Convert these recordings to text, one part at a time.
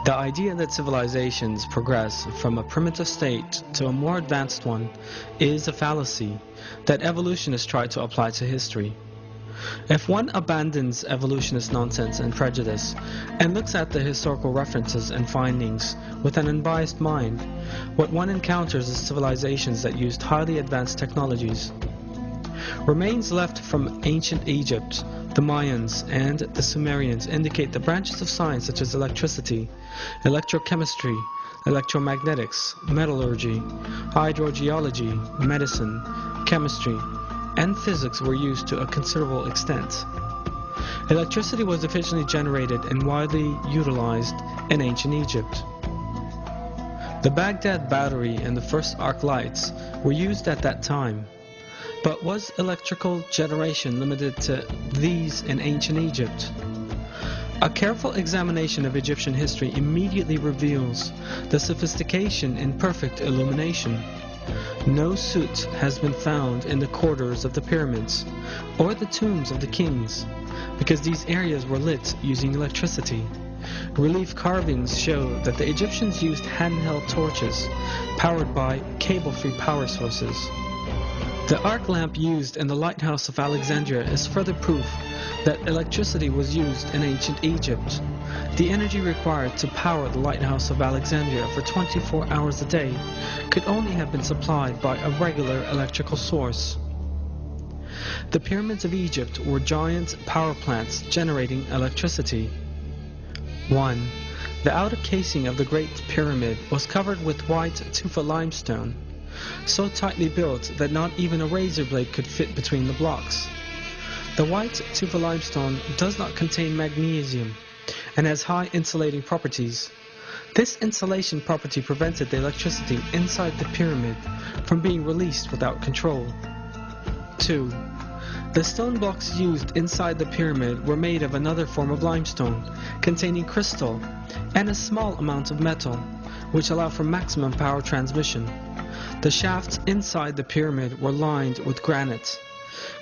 The idea that civilizations progress from a primitive state to a more advanced one is a fallacy that evolutionists try to apply to history. If one abandons evolutionist nonsense and prejudice and looks at the historical references and findings with an unbiased mind, what one encounters is civilizations that used highly advanced technologies. Remains left from ancient Egypt, the Mayans, and the Sumerians indicate the branches of science such as electricity, electrochemistry, electromagnetics, metallurgy, hydrogeology, medicine, chemistry, and physics were used to a considerable extent. Electricity was efficiently generated and widely utilized in ancient Egypt. The Baghdad battery and the first arc lights were used at that time. But was electrical generation limited to these in ancient Egypt? A careful examination of Egyptian history immediately reveals the sophistication in perfect illumination. No soot has been found in the corridors of the pyramids or the tombs of the kings, because these areas were lit using electricity. Relief carvings show that the Egyptians used handheld torches powered by cable-free power sources. The arc lamp used in the lighthouse of Alexandria is further proof that electricity was used in ancient Egypt. The energy required to power the lighthouse of Alexandria for 24 hours a day could only have been supplied by a regular electrical source. The pyramids of Egypt were giant power plants generating electricity. 1. The outer casing of the Great Pyramid was covered with white tufa limestone, so tightly built that not even a razor blade could fit between the blocks. The white tufa limestone does not contain magnesium and has high insulating properties. This insulation property prevented the electricity inside the pyramid from being released without control. 2. The stone blocks used inside the pyramid were made of another form of limestone, containing crystal and a small amount of metal, which allow for maximum power transmission. The shafts inside the pyramid were lined with granite.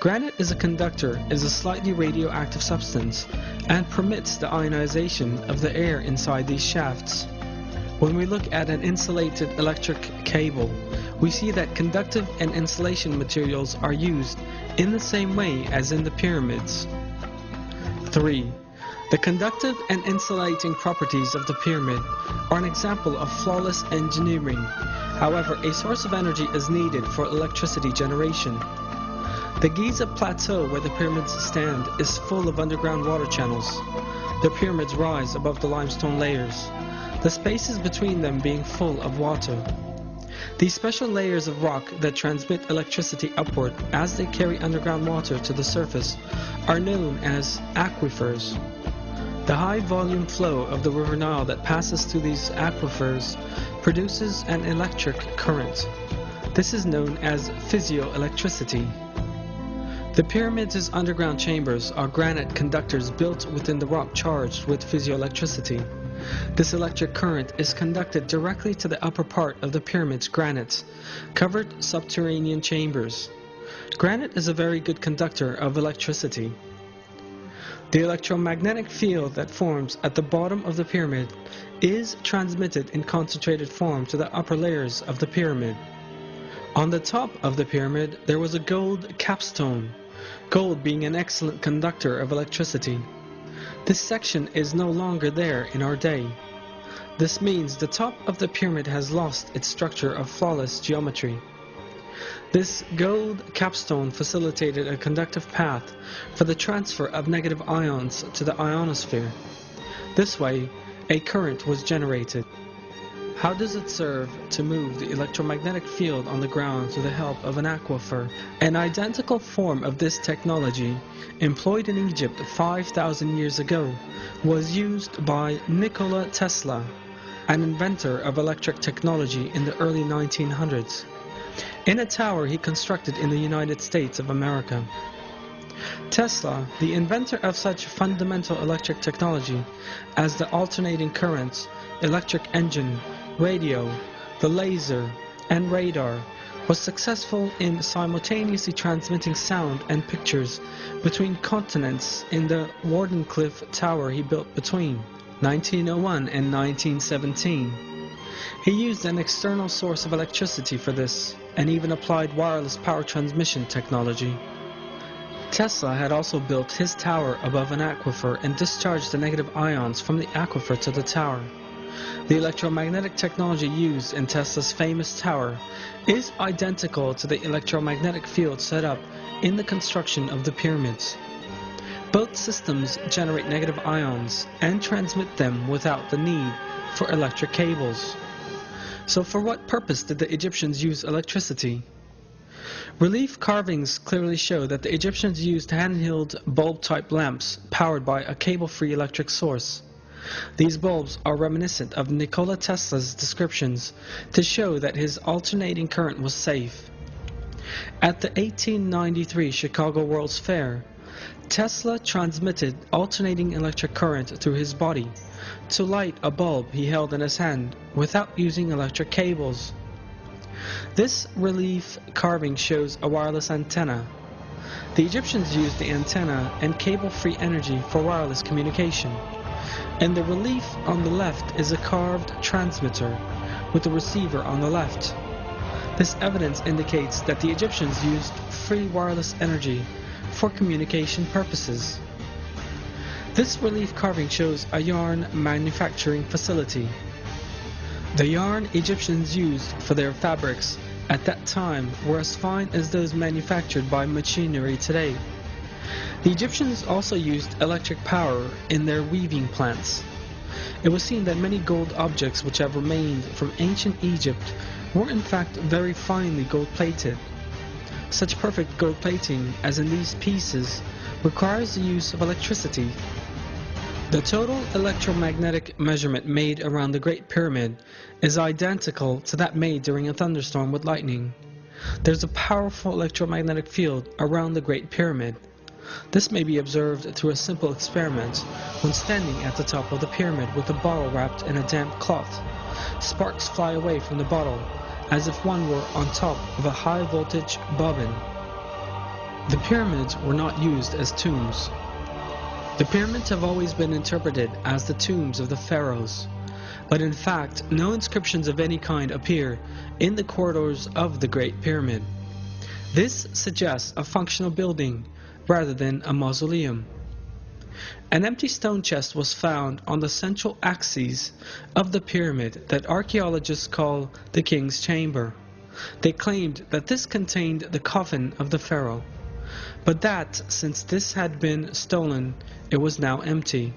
Granite is a conductor, is a slightly radioactive substance, and permits the ionization of the air inside these shafts. When we look at an insulated electric cable, we see that conductive and insulation materials are used in the same way as in the pyramids. 3. The conductive and insulating properties of the pyramid are an example of flawless engineering. However, a source of energy is needed for electricity generation. The Giza plateau where the pyramids stand is full of underground water channels. The pyramids rise above the limestone layers, the spaces between them being full of water. These special layers of rock that transmit electricity upward as they carry underground water to the surface are known as aquifers. The high volume flow of the River Nile that passes through these aquifers produces an electric current. This is known as physioelectricity. The pyramids' underground chambers are granite conductors built within the rock charged with physioelectricity. This electric current is conducted directly to the upper part of the pyramid's granite, covered subterranean chambers. Granite is a very good conductor of electricity. The electromagnetic field that forms at the bottom of the pyramid is transmitted in concentrated form to the upper layers of the pyramid. On the top of the pyramid there was a gold capstone, gold being an excellent conductor of electricity. This section is no longer there in our day. This means the top of the pyramid has lost its structure of flawless geometry. This gold capstone facilitated a conductive path for the transfer of negative ions to the ionosphere. This way, a current was generated. How does it serve to move the electromagnetic field on the ground through the help of an aquifer? An identical form of this technology, employed in Egypt 5,000 years ago, was used by Nikola Tesla, an inventor of electric technology in the early 1900s, in a tower he constructed in the United States of America. Tesla, the inventor of such fundamental electric technology as the alternating current, electric engine, radio, the laser, and radar, was successful in simultaneously transmitting sound and pictures between continents in the Wardenclyffe Tower he built between. 1901 and 1917. He used an external source of electricity for this, and even applied wireless power transmission technology. Tesla had also built his tower above an aquifer and discharged the negative ions from the aquifer to the tower. The electromagnetic technology used in Tesla's famous tower is identical to the electromagnetic field set up in the construction of the pyramids. Both systems generate negative ions and transmit them without the need for electric cables. So for what purpose did the Egyptians use electricity? Relief carvings clearly show that the Egyptians used handheld bulb-type lamps powered by a cable-free electric source. These bulbs are reminiscent of Nikola Tesla's descriptions to show that his alternating current was safe. At the 1893 Chicago World's Fair, Tesla transmitted alternating electric current through his body to light a bulb he held in his hand without using electric cables. This relief carving shows a wireless antenna. The Egyptians used the antenna and cable-free energy for wireless communication. In the relief on the left is a carved transmitter with a receiver on the left. This evidence indicates that the Egyptians used free wireless energy for communication purposes. This relief carving shows a yarn manufacturing facility. The yarn Egyptians used for their fabrics at that time were as fine as those manufactured by machinery today. The Egyptians also used electric power in their weaving plants. It was seen that many gold objects which have remained from ancient Egypt were in fact very finely gold-plated. Such perfect gold plating as in these pieces requires the use of electricity. The total electromagnetic measurement made around the Great Pyramid is identical to that made during a thunderstorm with lightning. There's a powerful electromagnetic field around the Great Pyramid. This may be observed through a simple experiment when standing at the top of the pyramid with a bottle wrapped in a damp cloth. Sparks fly away from the bottle as if one were on top of a high-voltage bobbin. The pyramids were not used as tombs. The pyramids have always been interpreted as the tombs of the pharaohs, but in fact no inscriptions of any kind appear in the corridors of the Great Pyramid. This suggests a functional building rather than a mausoleum. An empty stone chest was found on the central axis of the pyramid that archaeologists call the King's Chamber. They claimed that this contained the coffin of the pharaoh, but that since this had been stolen, it was now empty.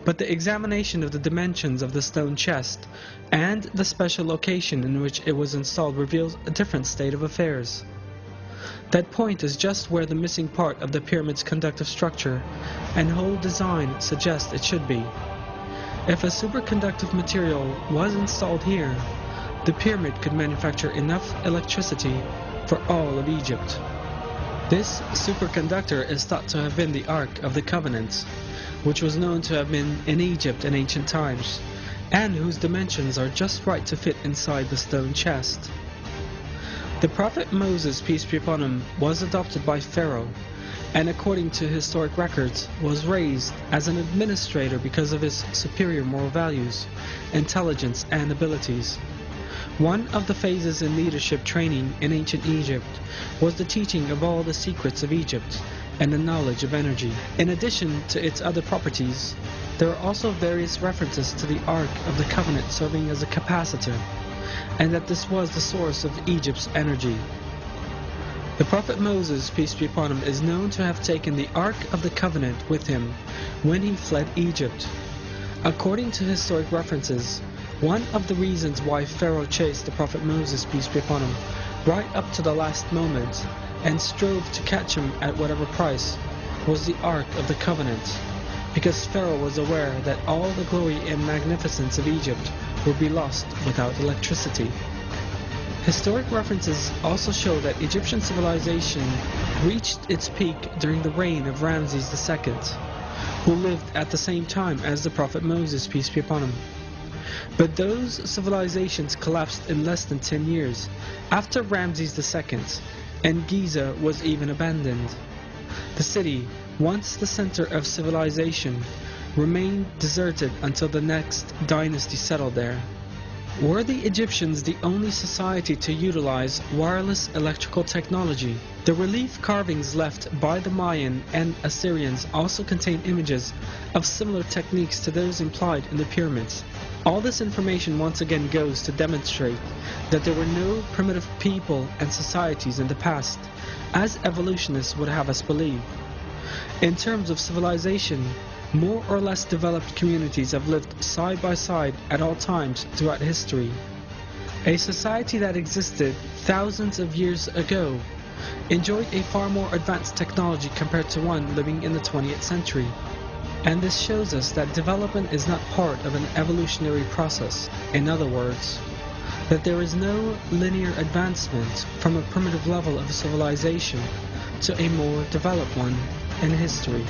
But the examination of the dimensions of the stone chest and the special location in which it was installed reveals a different state of affairs. That point is just where the missing part of the pyramid's conductive structure and whole design suggest it should be. If a superconductive material was installed here, the pyramid could manufacture enough electricity for all of Egypt. This superconductor is thought to have been the Ark of the Covenant, which was known to have been in Egypt in ancient times, and whose dimensions are just right to fit inside the stone chest. The prophet Moses, peace be upon him, was adopted by Pharaoh, and according to historic records, was raised as an administrator because of his superior moral values, intelligence, and abilities. One of the phases in leadership training in ancient Egypt was the teaching of all the secrets of Egypt and the knowledge of energy. In addition to its other properties, there are also various references to the Ark of the Covenant serving as a capacitor, and that this was the source of Egypt's energy. The prophet Moses, peace be upon him, is known to have taken the Ark of the Covenant with him when he fled Egypt. According to historic references, one of the reasons why Pharaoh chased the prophet Moses, peace be upon him, right up to the last moment, and strove to catch him at whatever price, was the Ark of the Covenant, because Pharaoh was aware that all the glory and magnificence of Egypt would be lost without electricity. Historic references also show that Egyptian civilization reached its peak during the reign of Ramses II, who lived at the same time as the prophet Moses, peace be upon him. But those civilizations collapsed in less than 10 years after Ramses II, and Giza was even abandoned. The city, once the center of civilization, remained deserted until the next dynasty settled there. Were the Egyptians the only society to utilize wireless electrical technology? The relief carvings left by the Mayan and Assyrians also contain images of similar techniques to those implied in the pyramids. All this information once again goes to demonstrate that there were no primitive people and societies in the past, as evolutionists would have us believe. In terms of civilization, more or less developed communities have lived side by side at all times throughout history. A society that existed thousands of years ago enjoyed a far more advanced technology compared to one living in the 20th century. And this shows us that development is not part of an evolutionary process. In other words, that there is no linear advancement from a primitive level of civilization to a more developed one in history.